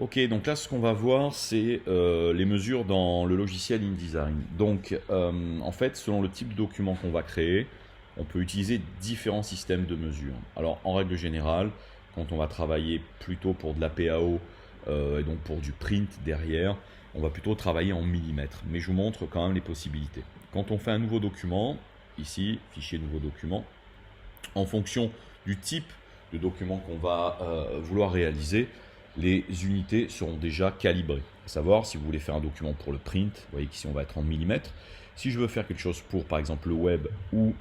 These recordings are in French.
Ok, donc là, ce qu'on va voir, c'est les mesures dans le logiciel InDesign. Donc, en fait, selon le type de document qu'on va créer, on peut utiliser différents systèmes de mesure. Alors, en règle générale, quand on va travailler plutôt pour de la PAO, et donc pour du print derrière, on va plutôt travailler en millimètres. Mais je vous montre quand même les possibilités. Quand on fait un nouveau document, ici, fichier nouveau document, en fonction du type de document qu'on va vouloir réaliser, les unités seront déjà calibrées. À savoir, si vous voulez faire un document pour le print, vous voyez qu'ici on va être en millimètres. Si je veux faire quelque chose pour, par exemple, le web ou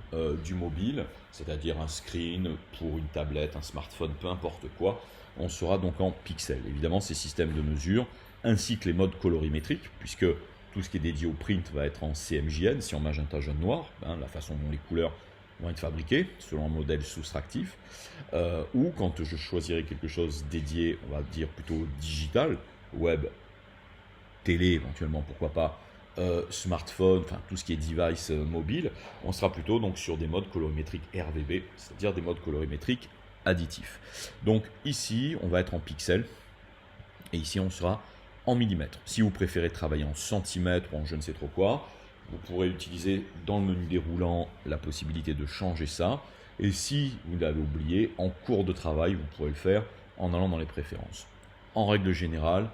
du mobile, c'est-à-dire un screen pour une tablette, un smartphone, peu importe quoi, on sera donc en pixels. Évidemment, ces systèmes de mesure, ainsi que les modes colorimétriques, puisque tout ce qui est dédié au print va être en CMJN, si en magenta, jaune, noir, la façon dont les couleurs vont être fabriqués selon un modèle soustractif, ou quand je choisirai quelque chose dédié, on va dire plutôt digital, web, télé éventuellement, pourquoi pas, smartphone, enfin tout ce qui est device mobile, on sera plutôt donc sur des modes colorimétriques RVB, c'est-à-dire des modes colorimétriques additifs. Donc ici, on va être en pixels, et ici on sera en millimètres. Si vous préférez travailler en centimètres ou en je ne sais trop quoi, vous pourrez utiliser dans le menu déroulant la possibilité de changer ça. Et si vous l'avez oublié, en cours de travail, vous pourrez le faire en allant dans les préférences. En règle générale,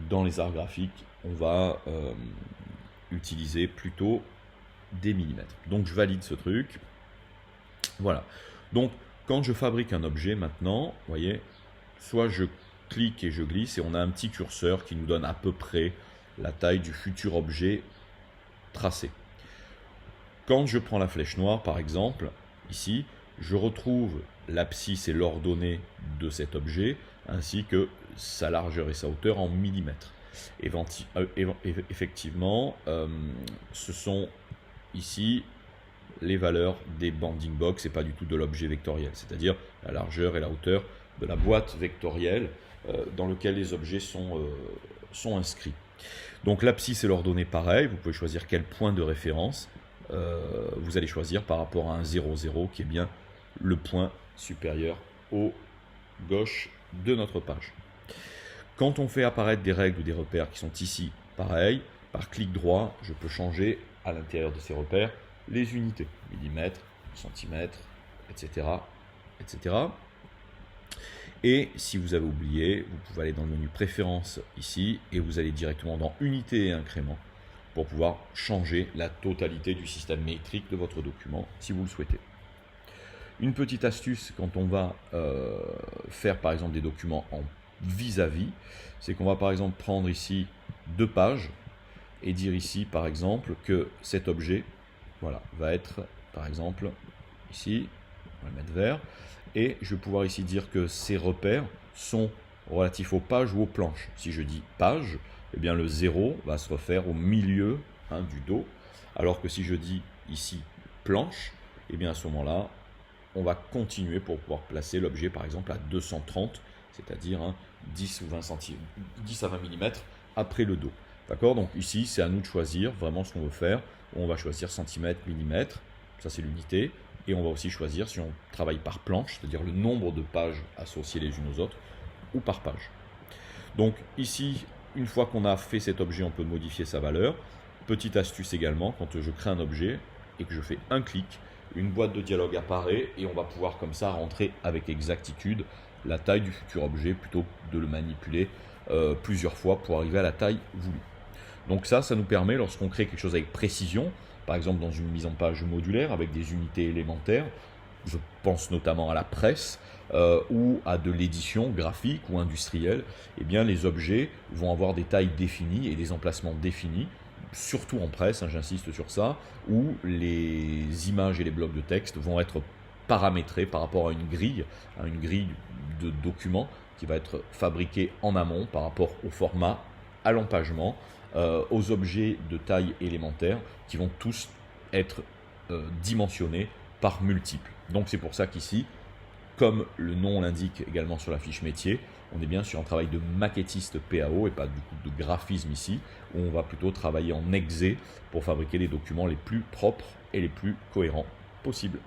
dans les arts graphiques, on va utiliser plutôt des millimètres. Donc je valide ce truc. Voilà. Donc quand je fabrique un objet maintenant, vous voyez, soit je clique et je glisse et on a un petit curseur qui nous donne à peu près la taille du futur objet tracé. Quand je prends la flèche noire, par exemple, ici, je retrouve l'abscisse et l'ordonnée de cet objet, ainsi que sa largeur et sa hauteur en millimètres. Effectivement, ce sont ici les valeurs des bounding box et pas du tout de l'objet vectoriel, c'est-à-dire la largeur et la hauteur de la boîte vectorielle dans laquelle les objets sont inscrits. Donc l'abscisse et l'ordonnée pareil, vous pouvez choisir quel point de référence vous allez choisir par rapport à un 0, 0 qui est bien le point supérieur au gauche de notre page. Quand on fait apparaître des règles ou des repères qui sont ici, pareil, par clic droit, je peux changer à l'intérieur de ces repères les unités, millimètres, centimètres, etc., etc. Et si vous avez oublié, vous pouvez aller dans le menu préférences ici et vous allez directement dans unité et incrément pour pouvoir changer la totalité du système métrique de votre document si vous le souhaitez. Une petite astuce quand on va faire par exemple des documents en vis-à-vis, c'est qu'on va par exemple prendre ici 2 pages et dire ici par exemple que cet objet voilà, va être par exemple ici, on va le mettre vert, et je vais pouvoir ici dire que ces repères sont relatifs aux pages ou aux planches. Si je dis page, eh bien le 0 va se refaire au milieu du dos, alors que si je dis ici planche, eh bien à ce moment-là, on va continuer pour pouvoir placer l'objet par exemple à 230, c'est-à-dire 10 ou 20 cm, 10 à 20 mm après le dos. D'accord? Donc ici, c'est à nous de choisir vraiment ce qu'on veut faire. On va choisir centimètres, millimètres, ça c'est l'unité. Et on va aussi choisir si on travaille par planche, c'est-à-dire le nombre de pages associées les unes aux autres, ou par page. Donc ici, une fois qu'on a fait cet objet, on peut modifier sa valeur. Petite astuce également, quand je crée un objet et que je fais un clic, une boîte de dialogue apparaît et on va pouvoir comme ça rentrer avec exactitude la taille du futur objet plutôt que de le manipuler plusieurs fois pour arriver à la taille voulue. Donc ça nous permet, lorsqu'on crée quelque chose avec précision, par exemple dans une mise en page modulaire avec des unités élémentaires, je pense notamment à la presse ou à de l'édition graphique ou industrielle, eh bien les objets vont avoir des tailles définies et des emplacements définis, surtout en presse, j'insiste sur ça, où les images et les blocs de texte vont être paramétrés par rapport à une grille de documents qui va être fabriquée en amont par rapport au format, à l'empagement, aux objets de taille élémentaire qui vont tous être dimensionnés par multiples. Donc c'est pour ça qu'ici, comme le nom l'indique également sur la fiche métier, on est bien sur un travail de maquettiste PAO et pas du coup de graphisme ici, où on va plutôt travailler en exé pour fabriquer les documents les plus propres et les plus cohérents possibles.